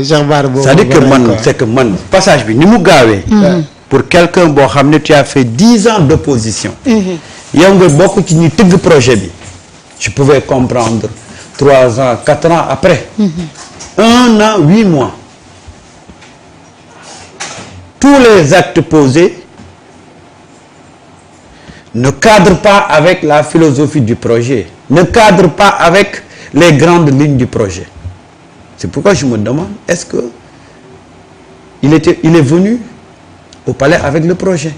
Cheikh Bara boobu. c'est-à-dire que man c'est que man passage bi ni mu gaawee. pour quelqu'un boo xam ne tu as fait 10 ans d'opposition. yow nga bokk ci ñi tëgg projet bi. je pouvais comprendre 3 ans 4 ans après. 1 an 8 mois. tous les actes posés ne cadrent pas avec la philosophie du projet, ne cadrent pas avec les grandes lignes du projet. C'est pourquoi je me demande, est-ce que il est venu au palais avec le projet?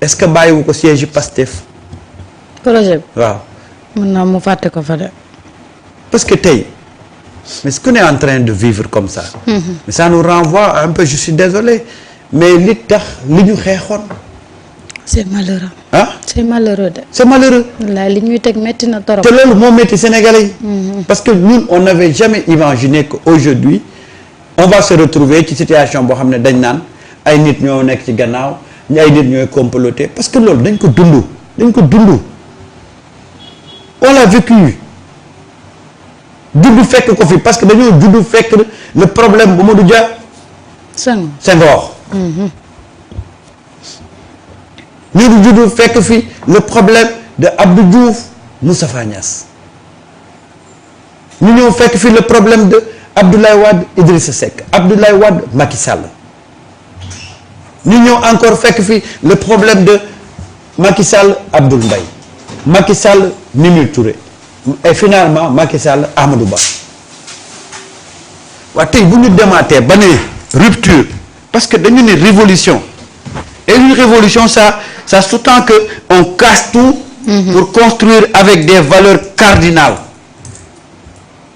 Est-ce que bàyyiwu ko siège Pastef? projet bi waaw. mën naa mu fàtte ko fa de. parce que tey mais ce qu'on est en train de vivre comme ça. mais ça nous renvoie un peu, je suis désolé, mais li tax li ñu xeexoon. c'est malheureux. ah c'est malheureux de. c'est malheureux. wallaay li ñuy teg métti na torop. te loolu moo métti Sénégalais yi. parce que ñun on n'avait jamais imaginé que aujourd'hui on va se retrouver ci situation boo xam ne dañ naan ay nit ñoo nekk ci gannaaw ay nit ñooy comploter parce que loolu dañ ko dund. on l'a vécu. juddu fekk ko fi parce que dañoo juddu fekk le problème Mamadou Dia. Senghor. ñu juddu fekk fi le problème de Abdou Diouf Moustapha Niasse. ñu ñëw fekk fi le problème de Abdoulaye Wade Idrissa Seck Abdoulaye Wade Macky Sall. ñu ñëw encore fekk fi le problème de Macky Sall Abdoul Mbaye Macky Sall Mimi Touré et finalement Macky Sall Amadou Ba. waa tey bu ñu demaatee ba ne rupture parce que dañu ne révolution et une révolution ça sous-tend que on casse tout pour construire avec des valeurs cardinales.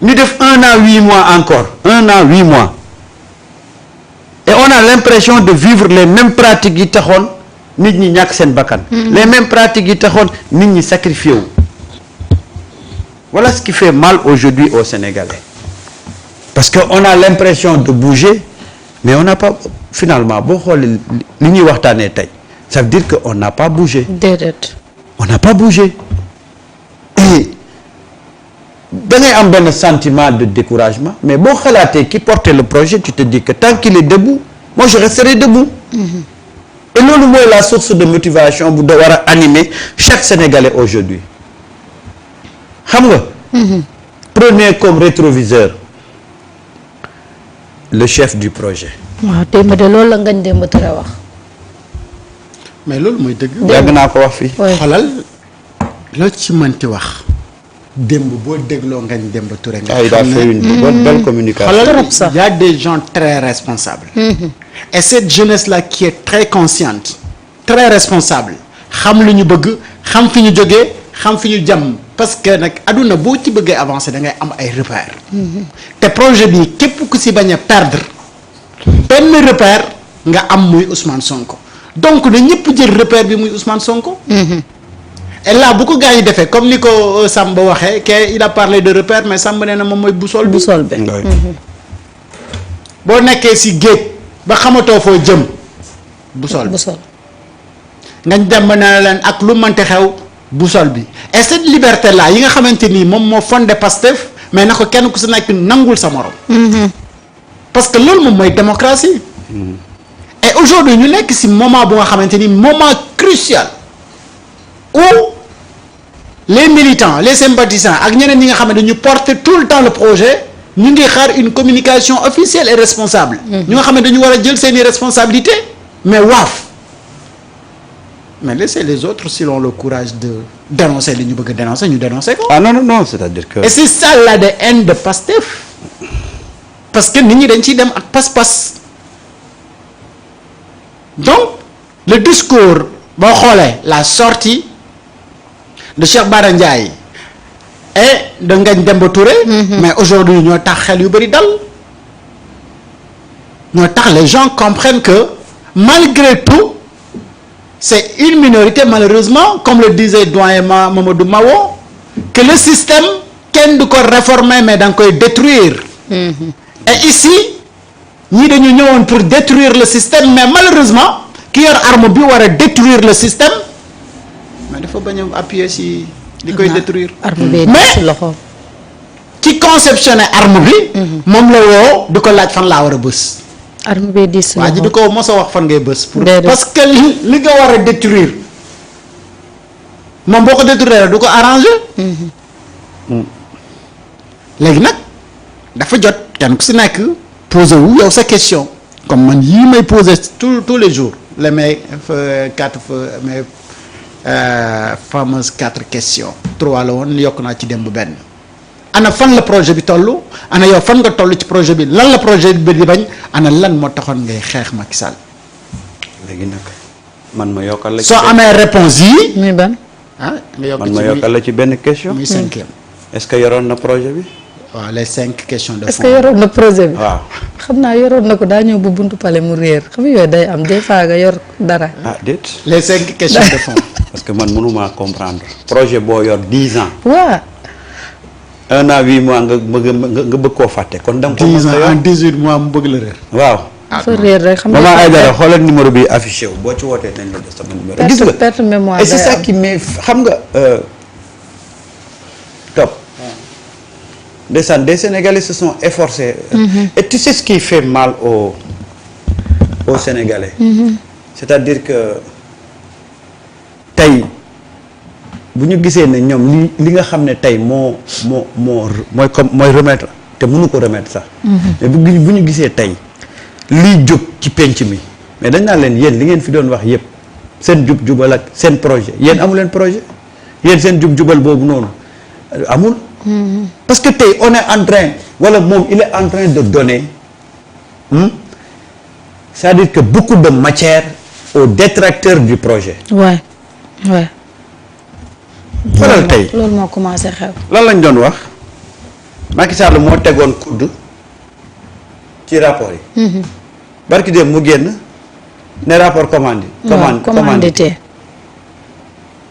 ñu def 1 an 8 mois encore 1 an 8 mois et on a l'impression de vivre les mêmes pratiques yi taxoon nit ñi ñàkk seen bakkan. les mêmes pratiques yi taxoon nit ñi sacrifié wu. Voilà ce qui fait mal aujourd'hui aux Sénégalais. Parce qu'on a l'impression de bouger, mais on n'a pas... Finalement, boo xoolee li ñuy waxtaanee tey, ça veut dire qu'on n'a pas bougé. déedéet. On n'a pas bougé. Et da ngay am benn sentiment de découragement, mais boo xalaatee qui portait le projet, tu te dis que tant qu'il est debout, moi je resterai debout. Et loolu mooy la source de motivation bu da war a animer chaque Sénégalais aujourd'hui. xam nga. prenez comme rétroviseur le chef du projet. waaw démb de loolu la Ngagne Demba Touré wax. mais loolu mooy dëgg. yàgg naa ko wax fii. xolal loo ci mënti wax. démb boo dégloo Ngagne Demba Touré nga il a fait une belle communication. xolal y a des gens très responsables. et cette jeunesse là qui est très consciente. très responsable. xam lu ñu bëgg xam fi ñu jógee xam fi ñu jëm. parce que nag aduna boo ci bëggee avancer da ngay am ay repères. te projet bi képp ku si bañ a perdre benn repère nga am muy Ousmane Sonko donc na ñëpp jël repère bi muy Ousmane Sonko. et là bu ko gars yi defee comme ni ko Samba waxee que il a parlé de repère mais Samba nee na moom mooy boussole bi. boo nekkee si géej ba xamatoo foo jëm. boussole nga dem na leen ak lu mënti xew. boussole bi et cette liberté là yi nga xamante ni moom moo fondé Pastef mais na ko kenn ku si nekk nangul sa morom. parce que loolu moom mooy démocratie. et aujourd'hui ñu nekk si moment bu nga xamante ni moment crucial où les militants les sympathisants ak ñeneen ñi nga xam ne dañu porter tout le temps le projet ñu ngi xaar une communication officielle et responsable. ñu nga xam ne dañu war a jël seeni responsabilités mais waaf. mais laissez les autres s'ils ont le courage de dénoncer li ñu bëgg a dénoncer ñu dénoncer ko. ah non c'est-à-dire que. et c'est ça là de haine de Pastef parce que nit ñi dañ ciy dem ak pas-pas donc le discours boo xoolee la sortie de Cheikh Bara Ndiaye et de Ngagne Demba Touré. mais aujourd'hui ñoo tax xel yu bari dal ñoo tax les gens comprennent que malgré tout. C'est une minorité malheureusement comme le disait doyen Mamadou Mawo que le système kenn du ko réformer mais da nga koy détruire. et ici ñii dañu ñëwoon pour détruire le système mais malheureusement ki yor arme bi war a détruire le système mais dafa bañ a appuyer si li koy détruire. arme bi mais ci loxo. ki conceptionné arme bi. moom la woo di ko laaj fan laa war a bës. arme bi diis waa ji di ko mos a wax fan ngay bës. pour Déedéet. parce que li nga war a détruire moom boo ko détruire du ko arrangé. léegi nag dafa jot kenn ku si nekk posé wu yow sa question comme man yii may posé tous les jours mes fameuses 4 questions 3 la woon yokk naa ci démb benn ana fan la projet bi toll ana yow fan nga toll ci projet bi lan la projet bi di bañ ana lan moo taxoon ngay xeex Macky Sall. léegi nag man ma yokkal la ci soo amee réponse yii muy ban. ah nga yokk man ci ma yokkal la ci benn question. muy 5e. est-ce que yoroon na projet bi. waaw les 5 questions de fond. est-ce que yoroon na projet bi. waaw. xam naa yoroon na ko daa ñëw bu buntu pale mu réer xam nga yooyu day am des fois nga yor dara. ah déet. les 5 questions de fond. parce que man mënumaa comprendre. projet boo yor 10 ans. waa 1 an 8 mois nga bëgg koo fàtte kon da nga ko 10 mos a ans yor. en 18 mois mu bëgg la réer. waaw. dafa réer rek xam maman nga. Aïdara xoolal numéro bi affiché wu boo ci wootee nañ la def sama numéro. gis nga perte mémoire et c'est day ça am. qui mais xam nga top. ndeysaan des Sénégalais se sont efforcés. Et tu sais ce qui fait mal aux Sénégalais. C'est-à-dire que tey bu ñu gisee ne ñoom li nga xam ne tey mooy remettre te mënu ko remettre sax. mais bu ñu gisee tey liy jóg ci penc mi mais dañ naan leen yéen li ngeen fi doon wax yépp seen jub-jubal ak seen projet yéen amu leen projet yéen seen jub-jubal boobu noonu amul. parce que tey on est en train wala moom il est en train de donner c'est-à-dire que beaucoup de matière aux détracteurs du projet. waay waay. faral tey loolu moo commencé xew. lan lañ doon wax Macky Sall moo tegoon kudd ci rapport yi. barki dem mu génn ne rapport commandé. commandité.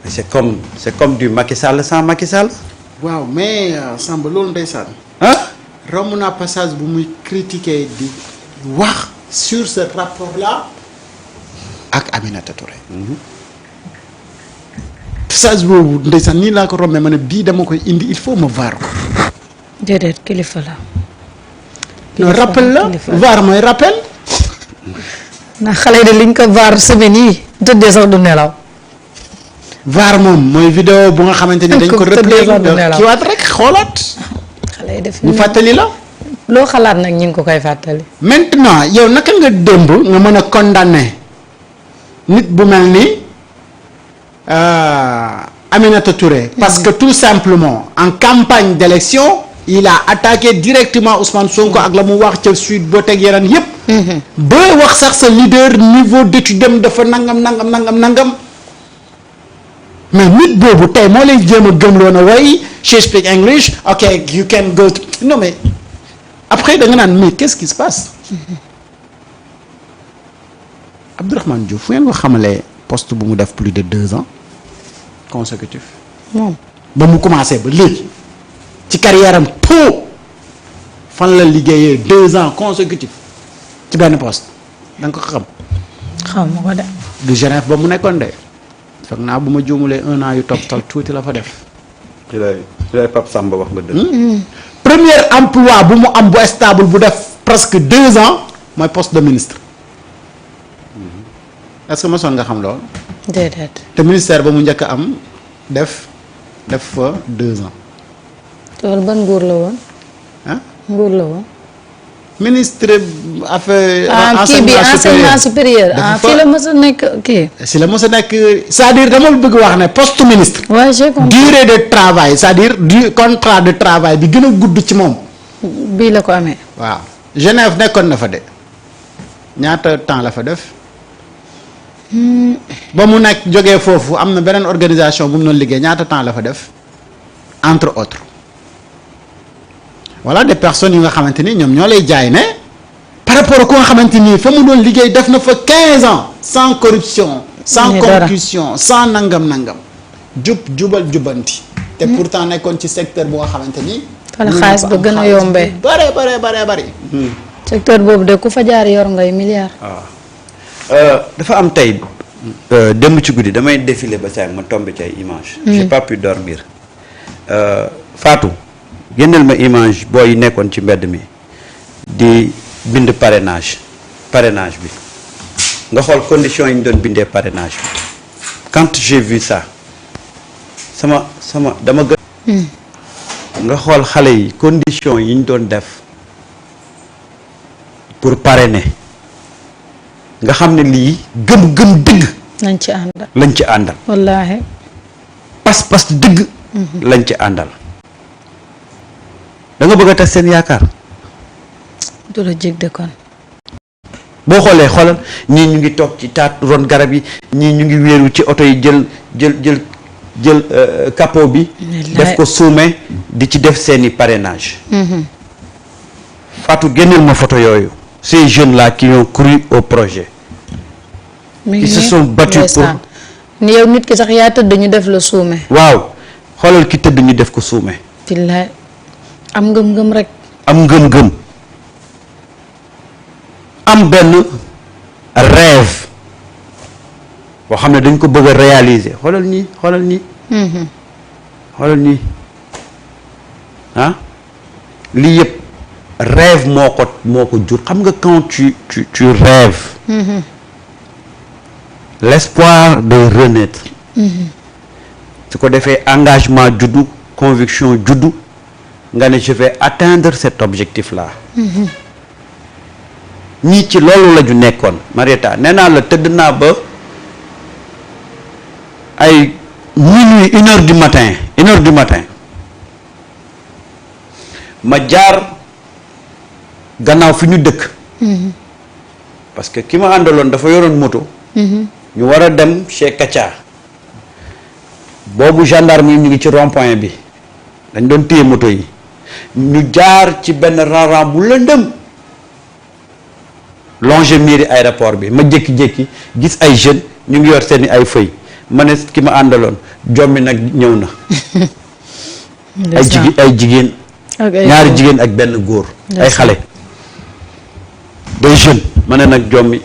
c'est comme du Macky Sall sans Macky Sall. waaw mais Samba loolu ndeysaan. ah. romb naa passage bu muy critiquer di wax sur ce rapport là ak Aminata Touré. passage boobu ndeysaan nii laa ko rombee ma ne bii dama koy indi il faut ma vaar ko. déedéet kilifa la. non rappel la vaar mooy rappel. ndax xale yi de liñ ko vaar semaine yi tëddee sax du nelaw. vaar moom mooy vidéo bu nga xamante ni dañ ko replay kiiwaat rek xoolaat. xale yi def ñu fàttali la. loo xalaat nag ñu ngi ko koy fàttali. maintenant yow naka nga démb nga mën a condamner nit bu mel ni Aminata Touré. parce que tout simplement en campagne d'élection il a attaqué directement Ousmane Sonko ak la mu wax ca suite boo teg yeneen yépp ba wax sax sa leader niveau d'étude dem dafa nangam. mais nit boobu tey moo lay jéem a gëmloo na way she speak English ok you can go to non mais après da nga naan mais qu'est-ce qui se passe Abdourahmane Diouf fu ngeen ko xamalee poste bu mu def plus de 2 ans consécutifs moom ba mu commencé ba léegi ci carrière am tout fan la liggéeyee 2 ans consécutifs ci benn poste da nga ko xam. xaw ma ko de. du Genève ba mu nekkoon de. foog naa bu ma juumulee 1 an yu toppal tuuti la fa def. ci lay Pape Samba wax nga dëgg. premier emploi bu mu am bu stable bu def presque 2 ans mooy poste de ministre. est-ce que mosoon nga xam lool. déedéet. te ministère ba mu njëkk a am def fa 2 ans. loolu ban nguur la woon. ah nguur la woon. ministre affaire. kii bi enseignement supérieur fii la mos a nekk kii. si la mos a nekk c'est-à-dire dama bëgg wax ne poste ministre. waaw j'ai compris. durée de travail c'est-à-dire du contrat de travail bi gën a gudd ci moom. bii la ko amee. waaw Genève nekkoon na fa de ñaata temps la fa def. ba mu nekk jógee foofu am na beneen organisation bu mu doon liggéey ñaata temps la fa def entre autres. voilà des personnes yu nga xamante ni ñoom ñoo lay jaay ne par rapport ak ku nga xamante ni fa mu doon liggéey def na fa 15 ans sans corruption sans concussion sans nangam jubal jubanti te pourtant nekkoon ci secteur bu nga xamante ni fala xaalis ba gën a yombee bare secteur boobu de ku fa jaar yor ngay milliards. waaw dafa am tey démb ci guddi damay défilé ba saa ma tombé ci ay images. J'ai pas pu dormir Fatou génneel ma image booy yi nekkoon ci mbedd mi di bind parrainage bi nga xool conditions yi ñu doon bindee parrainage bi quand j'ai vu ça sama dama gën nga xool xale yi conditions yi ñu doon def pour parrainer nga xam ne lii gëm-gëm dëgg lañ ci àndal wallaahi pas-pas dëgg lañ ci àndal da nga bëgg a tas seen yaakaar du la jég de kon boo xoolal ñii ñu ngi toog ci taat ron garab yi ñii ñu ngi wéeru ci oto yi jël capot bi def ko suume di ci def seeni parrainage Fatou génneel ma photo yooyu ces jeunes là qui ont cru au projet ils se sont battus pour ni yow nit ki sax yaa tëdd ñu def la suume waaw xoolal ki tëdd ñu def ko suume billaay am ngëm-ngëm rek am ngëm-ngëm am benn rêve boo xam ne dañ ko bëgg a réaliser xoolal nii xoolal nii ah lii yëpp rêve moo ko jur xam nga quand tu rêves l'espoir de renaître su ko defee engagement juddu conviction juddu nga ne je vais atteindre cet objectif là ñii ci loolu la ñu nekkoon Marieta nee naa la tëdd naa ba ay minuit 1 heure du matin ma jaar gannaaw fi ñu dëkk parce que ki ma àndaloon dafa yoroon moto ñu war a dem chez Kacha boobu gendarme yi ñu ngi ci rond-point bi dañ doon téye moto yi ñu jaar ci benn rang bu lëndëm longer mairie aéroport bi ma jékki-jékki gis ay jeunes ñu ngi yor seeni ay feuilles ma ne ki ma àndaloon jommi nag ñëw na ay jigéen ñaari jigéen ak benn góor ay xale des jeunes ma ne nag jommi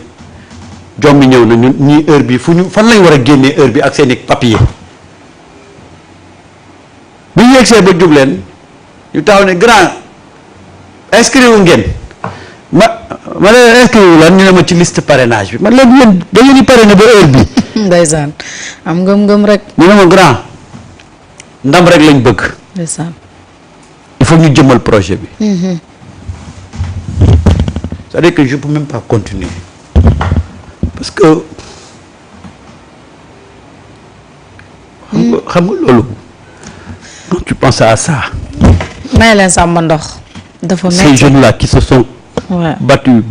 ñëw na ñun ñii heure bi fan lañ war a génnee heure bi ak seeni papier bu ñu yegsee ba jub leen ñu taxaw ne grand inscrit wu ngeen ma leen inscrit wu lan ñu ne ma ci liste parrainage bi man leen yéen da ngeen di parrainer ba heure bi ndeysaan am ngëm-ngëm rek ñu ne ma grand ndam rek lañ bëgg ndeysaan il faut ñu jëmal projet bi c'est-à-dire que je peux même pas continuer parce que xam nga loolu quand tu penses à ça may leen sàmba ndox dafa ces jeunes là qui se sont battus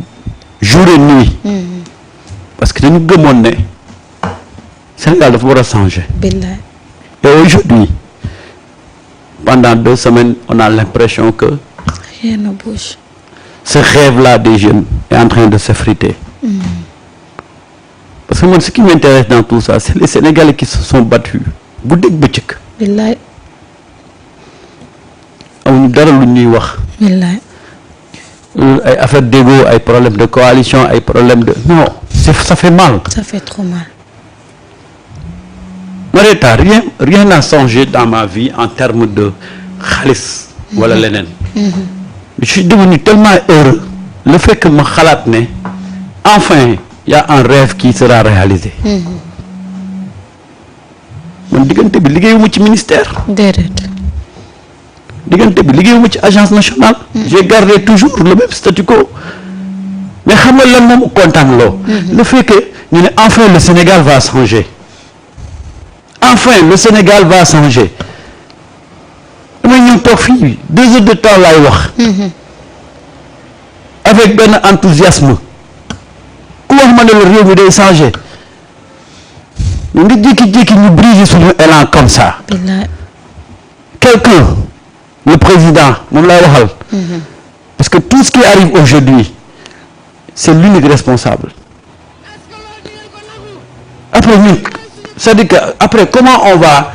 jour et nuit parce que dañu gëmoon ne Sénégal dafa war a changer billaay et aujourd'hui pendant 2 semaines on a l'impression que rien ne bouge ce rêve là des jeunes est en train de s'effriter parce que man ce qui m'intéresse dans tout ça c'est les Sénégalais qui se sont battus guddeeg bëccëg billaay amuñu dara lu ñuy wax billaay ay affaire d'égo ay problème de coalition ay problème de non ça fait mal ça fait trop mal Marieta rien n'a changé dans ma vie en termes de xaalis wala leneen je suis devenu tellement heureux le fait que ma xalaat ne enfin il y a un rêve qui sera réalisé man diggante bi liggéeyuma ci ministère déedéet diggante bi liggéeyuma ci agence nationale j'ai gardé toujours le même statu quo mais xam nga lan moom kontaan loo le fait que ñu ne enfin le Sénégal va changer enfin le Sénégal va changer damay ñëw toog fii 2 heures de temps laay wax avec benn enthousiasme ku wax ma ne la réew mi day changer nga jékki-jékki ñu briser suñu élan comme ça quelqu'un le président moom lay waxal parce que tout ce qui arrive aujourd'hui c'est l'unique responsable après ñun c'est-à-dire que après comment on va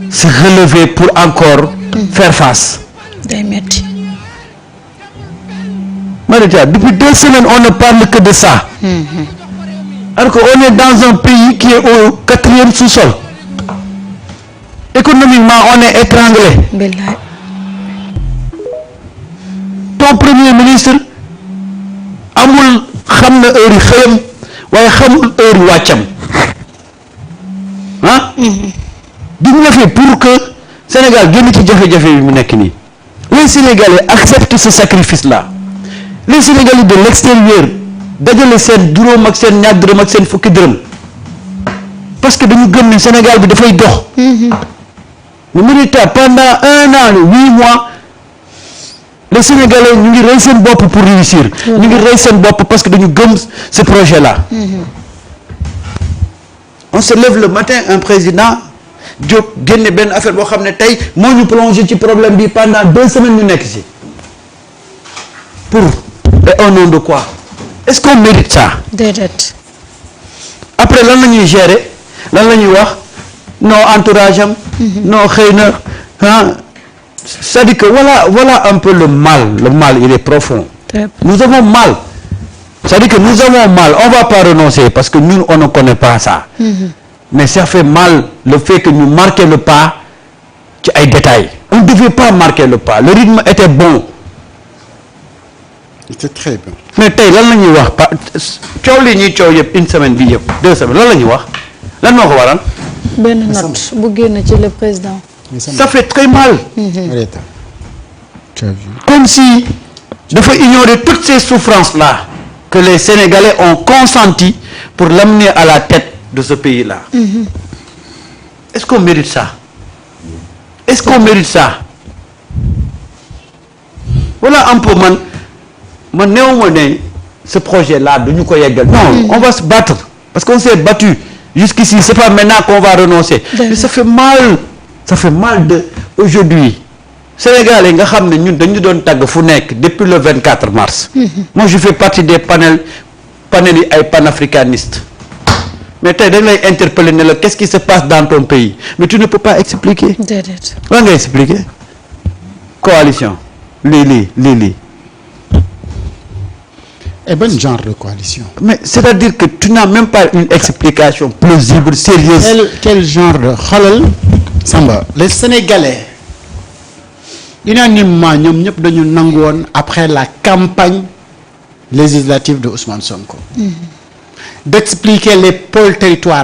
se relever pour encore faire face day metti Marieta depuis 2 semaines on ne parle que de ça alors qu'on est dans un pays qui est au 4e sous-sol économiquement on est étranglé billaay mon premier ministre amul xam na heure yi xëyam waaye xamul heure yi wàccam ah. duñu defee pour que Sénégal génn ci jafe-jafe bi mu nekk nii. Les Sénégalais acceptent ce sacrifice-là. Les Sénégalais de l'extérieur dajale seen juróom ak seen ñaar dërëm ak seen fukki dërëm parce que dañu gëm ne Sénégal bi dafay dox. Le militaire pendant 1 an 8 mois les Sénégalais ñu ngi rey seen bopp pour réussir. ñu ngi rey seen bopp parce que dañu gëm ce projet-là. On se lève le matin un président jóg génne benn affaire boo xam ne tey moo ñu plongé ci problème bi pendant 2 semaines ñu nekk ci pour et au nom de quoi est-ce qu'on mérite ça? déedéet. Après lan la ñuy gérer lan la ñuy wax non entourage am. non xëy na ah c'est-à-dire que voilà un peu le mal il est profond. Nous avons mal c'est-à-dire que nous avons mal on va pas renoncer parce que ñun on ne connaît pas ça. Mais ça fait mal le fait que ñu marquer le pas ci ay détails. On ne devait pas marquer le pas le rythme était bon. C'était très bien. Mais tey lan la ñuy wax pa coow li ñuy coow yëpp 1 semaine bi yëpp 2 semaines lan la ñuy wax lan moo ko waral. benn note bu génn ci le président. Ça fait très mal. Arrête. Tu as vu. Comme si dafa ignorer toutes ces souffrances là que les Sénégalais ont consenti pour l'amener à la tête de ce pays-là. Est-ce qu'on mérite ça? Est-ce qu'on mérite ça? Voilà un peu man néewuma ne ce projet-là duñu ko yeggal. Non, on va se battre parce qu'on s'est battu jusqu'ici, c'est pas maintenant qu'on va renoncer. Mais ça fait mal de aujourd'hui. Sénégalais nga xam ne ñun dañu doon tàgg fu nekk depuis le 24 mars. Moi je fais partie des panels yi ay panafricanistes. Mais tey dañ lay interpeller ne la qu'est-ce qui se passe dans ton pays mais tu ne peux pas expliquer. déedéet. lan nga expliquer coalition lii. Et bon genre de coalition. Mais c'est-à-dire que tu n'as même pas une explication plausible sérieuse. Quel genre de xoolal Samba les Sénégalais unanimement ñoom ñëpp dañu nangu woon après la campagne législative de Ousmane Sonko. D'expliquer les pôles territoires